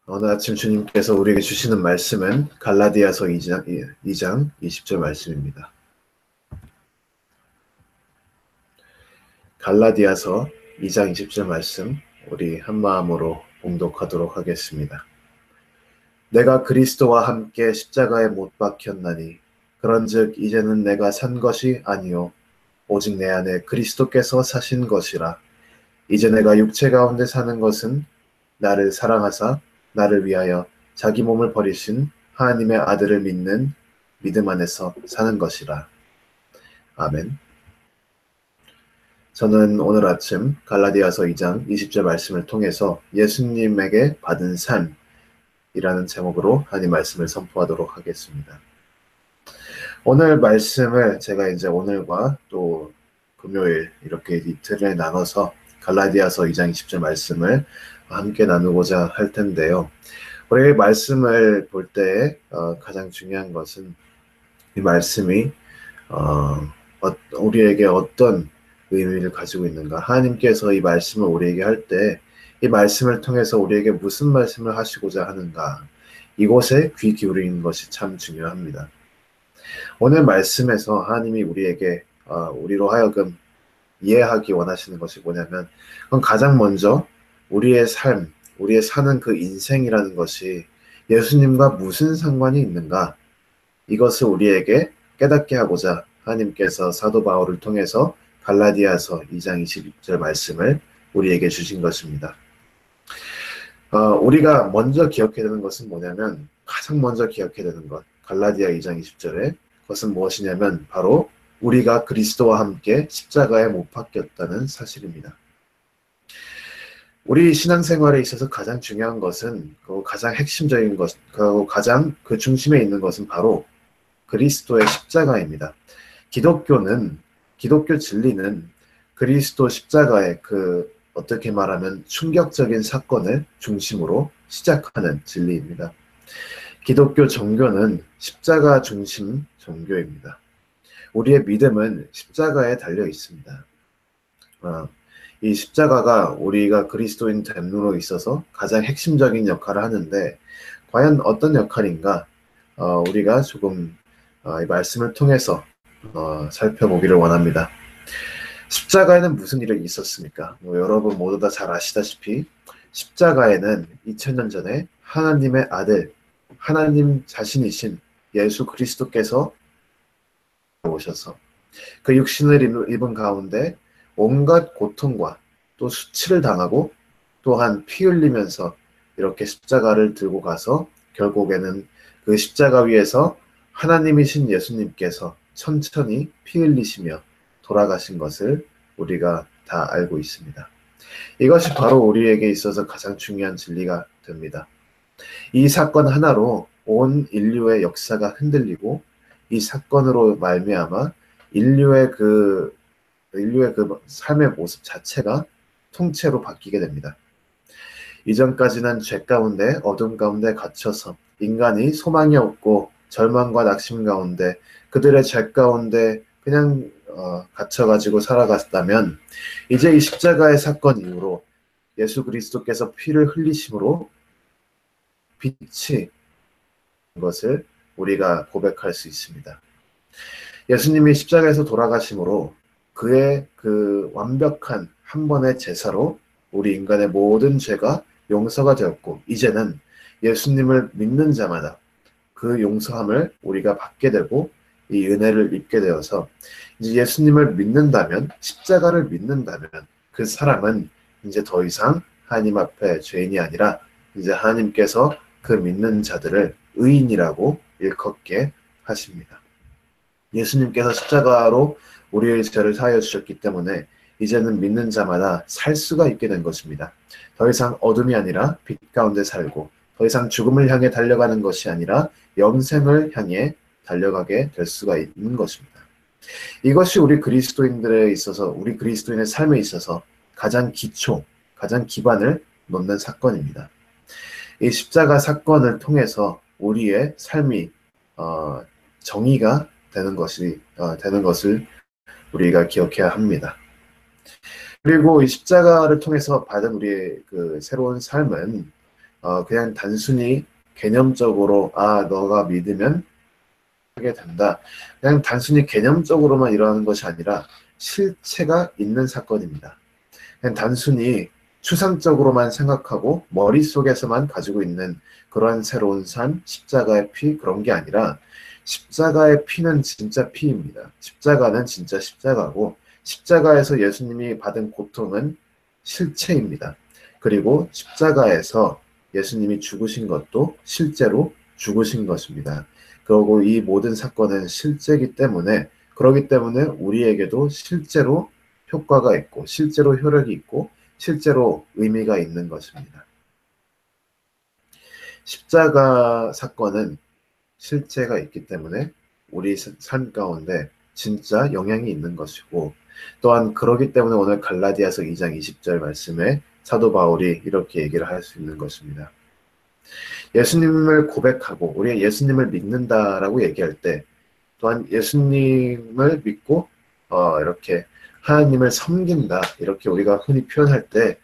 오늘 아침 주님께서 우리에게 주시는 말씀은 갈라디아서 2장 20절 말씀입니다. 갈라디아서 2장 20절 말씀 우리 한마음으로 봉독하도록 하겠습니다. 내가 그리스도와 함께 십자가에 못 박혔나니 그런즉 이제는 내가 산 것이 아니요 오직 내 안에 그리스도께서 사신 것이라. 이제 내가 육체 가운데 사는 것은 나를 사랑하사 나를 위하여 자기 몸을 버리신 하나님의 아들을 믿는 믿음 안에서 사는 것이라. 아멘. 저는 오늘 아침 갈라디아서 2장 20절 말씀을 통해서 예수님에게 받은 삶이라는 제목으로 하나님 말씀을 선포하도록 하겠습니다. 오늘 말씀을 제가 이제 오늘과 또 금요일 이렇게 이틀에 나눠서 갈라디아서 2장 20절 말씀을 함께 나누고자 할 텐데요. 우리 말씀을 볼 때 가장 중요한 것은 이 말씀이 우리에게 어떤 의미를 가지고 있는가, 하나님께서 이 말씀을 우리에게 할 때 이 말씀을 통해서 우리에게 무슨 말씀을 하시고자 하는가, 이곳에 귀 기울이는 것이 참 중요합니다. 오늘 말씀에서 하나님이 우리에게 우리로 하여금 이해하기 원하시는 것이 뭐냐면, 그건 가장 먼저 우리의 삶, 우리의 사는 그 인생이라는 것이 예수님과 무슨 상관이 있는가, 이것을 우리에게 깨닫게 하고자 하나님께서 사도 바울을 통해서 갈라디아서 2장 22절 말씀을 우리에게 주신 것입니다. 우리가 먼저 기억해야 되는 것은 뭐냐면, 가장 먼저 기억해야 되는 것, 갈라디아 2장 20절에 그것은 무엇이냐면 바로 우리가 그리스도와 함께 십자가에 못 박혔다는 사실입니다. 우리 신앙생활에 있어서 가장 중요한 것은, 가장 핵심적인 것, 가장 그 중심에 있는 것은 바로 그리스도의 십자가입니다. 기독교 진리는 그리스도 십자가의 어떻게 말하면 충격적인 사건을 중심으로 시작하는 진리입니다. 기독교 종교는 십자가 중심 종교입니다. 우리의 믿음은 십자가에 달려 있습니다. 이 십자가가 우리가 그리스도인 됨으로 있어서 가장 핵심적인 역할을 하는데, 과연 어떤 역할인가, 우리가 조금 이 말씀을 통해서 살펴보기를 원합니다. 십자가에는 무슨 일이 있었습니까? 여러분 모두 다 잘 아시다시피 십자가에는 2000년 전에 하나님의 아들, 하나님 자신이신 예수 그리스도께서 오셔서 그 육신을 입은 가운데 온갖 고통과 또 수치를 당하고 또한 피 흘리면서 이렇게 십자가를 들고 가서 결국에는 그 십자가 위에서 하나님이신 예수님께서 천천히 피 흘리시며 돌아가신 것을 우리가 다 알고 있습니다. 이것이 바로 우리에게 있어서 가장 중요한 진리가 됩니다. 이 사건 하나로 온 인류의 역사가 흔들리고, 이 사건으로 말미암아 인류의 그 삶의 모습 자체가 통째로 바뀌게 됩니다. 이전까지는 죄 가운데 어둠 가운데 갇혀서 인간이 소망이 없고 절망과 낙심 가운데 그들의 죄 가운데 그냥 갇혀가지고 살아갔다면, 이제 이 십자가의 사건 이후로 예수 그리스도께서 피를 흘리심으로 빛이 것을 우리가 고백할 수 있습니다. 예수님이 십자가에서 돌아가심으로 그의 그 완벽한 한 번의 제사로 우리 인간의 모든 죄가 용서가 되었고, 이제는 예수님을 믿는 자마다 그 용서함을 우리가 받게 되고 이 은혜를 입게 되어서, 이제 예수님을 믿는다면, 십자가를 믿는다면 그 사람은 이제 더 이상 하나님 앞에 죄인이 아니라 이제 하나님께서 그 믿는 자들을 의인이라고 일컫게 하십니다. 예수님께서 십자가로 우리의 죄를 사하여 주셨기 때문에 이제는 믿는 자마다 살 수가 있게 된 것입니다. 더 이상 어둠이 아니라 빛 가운데 살고, 더 이상 죽음을 향해 달려가는 것이 아니라 영생을 향해 달려가게 될 수가 있는 것입니다. 이것이 우리 그리스도인들에 있어서, 우리 그리스도인의 삶에 있어서 가장 가장 기반을 놓는 사건입니다. 이 십자가 사건을 통해서 우리의 삶이 정의가 되는 것을 우리가 기억해야 합니다. 그리고 이 십자가를 통해서 받은 우리의 그 새로운 삶은 그냥 단순히 개념적으로 너가 믿으면 하게 된다. 그냥 단순히 개념적으로만 일어나는 것이 아니라 실체가 있는 사건입니다. 그냥 단순히 추상적으로만 생각하고 머릿속에서만 가지고 있는 그러한 새로운 삶, 십자가의 피 그런 게 아니라 십자가의 피는 진짜 피입니다. 십자가는 진짜 십자가고 십자가에서 예수님이 받은 고통은 실체입니다. 그리고 십자가에서 예수님이 죽으신 것도 실제로 죽으신 것입니다. 그리고 이 모든 사건은 실제이기 때문에 그렇기 때문에 우리에게도 실제로 효과가 있고 실제로 효력이 있고 실제로 의미가 있는 것입니다. 십자가 사건은 실체가 있기 때문에 우리 삶 가운데 진짜 영향이 있는 것이고 또한 그러기 때문에 오늘 갈라디아서 2장 20절 말씀에 사도 바울이 이렇게 얘기를 할 수 있는 것입니다. 예수님을 고백하고 우리가 예수님을 믿는다라고 얘기할 때 또한 예수님을 믿고 이렇게 하나님을 섬긴다 이렇게 우리가 흔히 표현할 때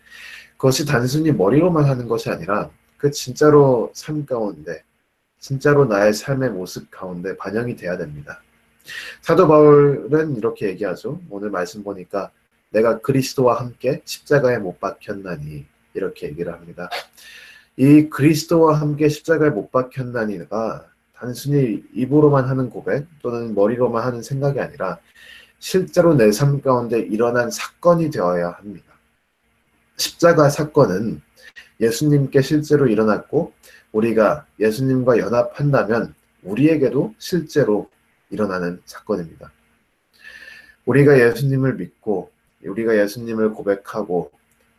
그것이 단순히 머리로만 하는 것이 아니라 그 진짜로 삶 가운데 진짜로 나의 삶의 모습 가운데 반영이 돼야 됩니다. 사도 바울은 이렇게 얘기하죠. 오늘 말씀 보니까 내가 그리스도와 함께 십자가에 못 박혔나니 이렇게 얘기를 합니다. 이 그리스도와 함께 십자가에 못 박혔나니가 단순히 입으로만 하는 고백 또는 머리로만 하는 생각이 아니라 실제로 내 삶 가운데 일어난 사건이 되어야 합니다. 십자가 사건은 예수님께 실제로 일어났고 우리가 예수님과 연합한다면 우리에게도 실제로 일어나는 사건입니다. 우리가 예수님을 믿고 우리가 예수님을 고백하고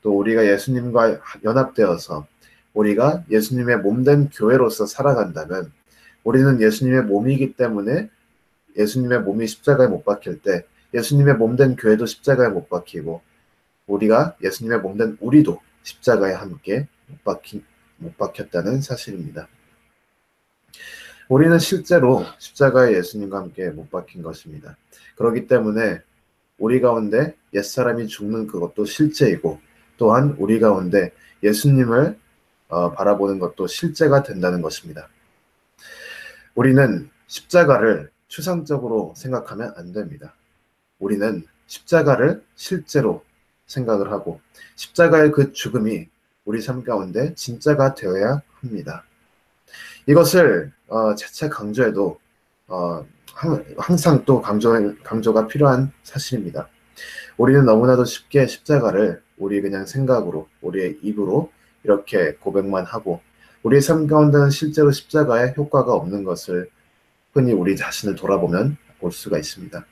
또 우리가 예수님과 연합되어서 우리가 예수님의 몸된 교회로서 살아간다면 우리는 예수님의 몸이기 때문에 예수님의 몸이 십자가에 못 박힐 때 예수님의 몸된 교회도 십자가에 못 박히고 우리가 예수님의 몸된 우리도 십자가에 함께 못 박혔다는 사실입니다. 우리는 실제로 십자가에 예수님과 함께 못 박힌 것입니다. 그렇기 때문에 우리 가운데 옛사람이 죽는 그것도 실제이고 또한 우리 가운데 예수님을 바라보는 것도 실제가 된다는 것입니다. 우리는 십자가를 추상적으로 생각하면 안 됩니다. 우리는 십자가를 실제로 생각을 하고 십자가의 그 죽음이 우리 삶 가운데 진짜가 되어야 합니다. 이것을 재차 강조해도 항상 또 강조가 필요한 사실입니다. 우리는 너무나도 쉽게 십자가를 우리 그냥 생각으로 우리의 입으로 이렇게 고백만 하고 우리의 삶 가운데는 실제로 십자가에 효과가 없는 것을 흔히 우리 자신을 돌아보면 볼 수가 있습니다.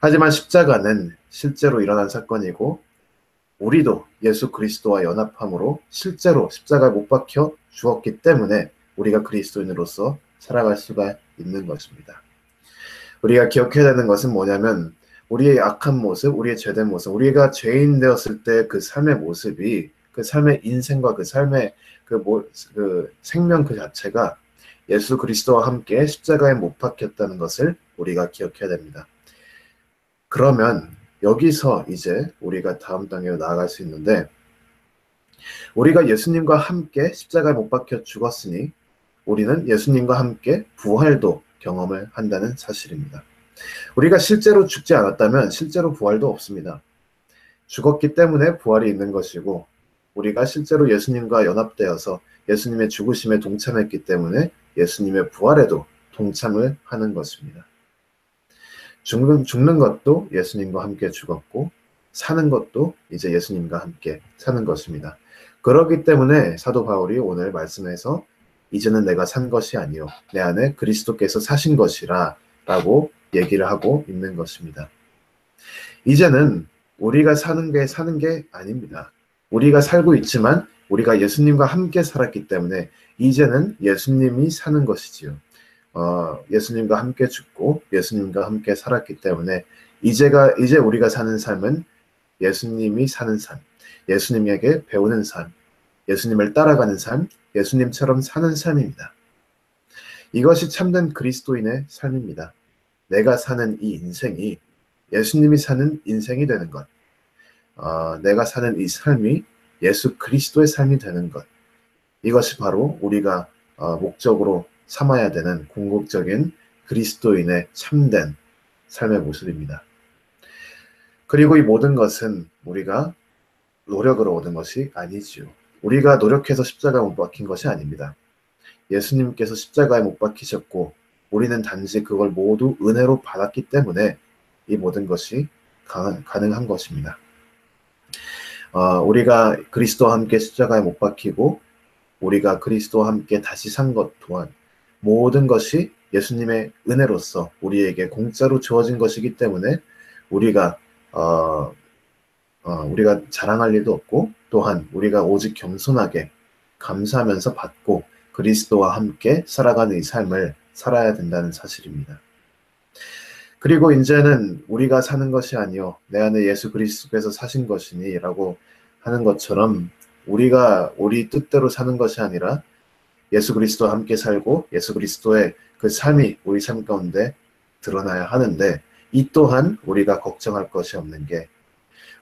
하지만 십자가는 실제로 일어난 사건이고 우리도 예수 그리스도와 연합함으로 실제로 십자가에 못 박혀 죽었기 때문에 우리가 그리스도인으로서 살아갈 수가 있는 것입니다. 우리가 기억해야 되는 것은 뭐냐면 우리의 악한 모습, 우리의 죄된 모습, 우리가 죄인 되었을 때 그 삶의 모습이 그 삶의 인생과 그 삶의 그 생명 그 자체가 예수 그리스도와 함께 십자가에 못 박혔다는 것을 우리가 기억해야 됩니다. 그러면 여기서 이제 우리가 다음 단계로 나아갈 수 있는데 우리가 예수님과 함께 십자가에 못 박혀 죽었으니 우리는 예수님과 함께 부활도 경험을 한다는 사실입니다. 우리가 실제로 죽지 않았다면 실제로 부활도 없습니다. 죽었기 때문에 부활이 있는 것이고 우리가 실제로 예수님과 연합되어서 예수님의 죽으심에 동참했기 때문에 예수님의 부활에도 동참을 하는 것입니다. 죽는 것도 예수님과 함께 죽었고 사는 것도 이제 예수님과 함께 사는 것입니다. 그렇기 때문에 사도 바울이 오늘 말씀에서 이제는 내가 산 것이 아니요 내 안에 그리스도께서 사신 것이라 라고 얘기를 하고 있는 것입니다. 이제는 우리가 사는 게 아닙니다. 우리가 살고 있지만 우리가 예수님과 함께 살았기 때문에 이제는 예수님이 사는 것이지요. 예수님과 함께 죽고 예수님과 함께 살았기 때문에 이제 우리가 사는 삶은 예수님이 사는 삶, 예수님에게 배우는 삶, 예수님을 따라가는 삶, 예수님처럼 사는 삶입니다. 이것이 참된 그리스도인의 삶입니다. 내가 사는 이 인생이 예수님이 사는 인생이 되는 것, 내가 사는 이 삶이 예수 그리스도의 삶이 되는 것, 이것이 바로 우리가 목적으로 삼아야 되는 궁극적인 그리스도인의 참된 삶의 모습입니다. 그리고 이 모든 것은 우리가 노력으로 얻은 것이 아니지요. 우리가 노력해서 십자가에 못 박힌 것이 아닙니다. 예수님께서 십자가에 못 박히셨고 우리는 단지 그걸 모두 은혜로 받았기 때문에 이 모든 것이 가능한 것입니다. 우리가 그리스도와 함께 십자가에 못 박히고 우리가 그리스도와 함께 다시 산 것 또한 모든 것이 예수님의 은혜로서 우리에게 공짜로 주어진 것이기 때문에 우리가 우리가 자랑할 일도 없고 또한 우리가 오직 겸손하게 감사하면서 받고 그리스도와 함께 살아가는 이 삶을 살아야 된다는 사실입니다. 그리고 이제는 우리가 사는 것이 아니요 내 안에 예수 그리스도께서 사신 것이니 라고 하는 것처럼 우리가 우리 뜻대로 사는 것이 아니라 예수 그리스도와 함께 살고 예수 그리스도의 그 삶이 우리 삶 가운데 드러나야 하는데 이 또한 우리가 걱정할 것이 없는 게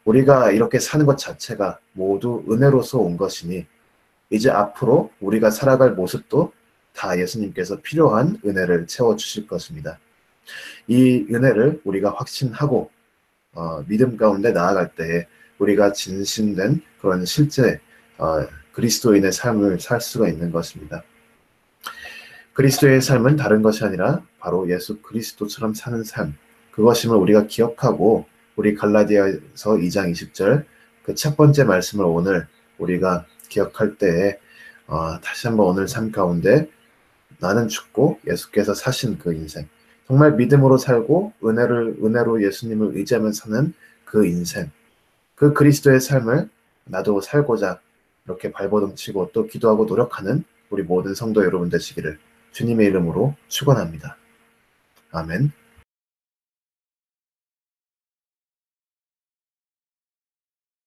우리가 이렇게 사는 것 자체가 모두 은혜로서 온 것이니 이제 앞으로 우리가 살아갈 모습도 다 예수님께서 필요한 은혜를 채워주실 것입니다. 이 은혜를 우리가 확신하고 믿음 가운데 나아갈 때에 우리가 진심된 그런 실제 그리스도인의 삶을 살 수가 있는 것입니다. 그리스도의 삶은 다른 것이 아니라 바로 예수 그리스도처럼 사는 삶, 그것임을 우리가 기억하고 우리 갈라디아서 2장 20절 그 첫 번째 말씀을 오늘 우리가 기억할 때에 다시 한번 오늘 삶 가운데 나는 죽고 예수께서 사신 그 인생, 정말 믿음으로 살고 은혜로 예수님을 의지하며 사는 그 인생, 그 그리스도의 삶을 나도 살고자 이렇게 발버둥치고 또 기도하고 노력하는 우리 모든 성도 여러분 되시기를 주님의 이름으로 축원합니다. 아멘.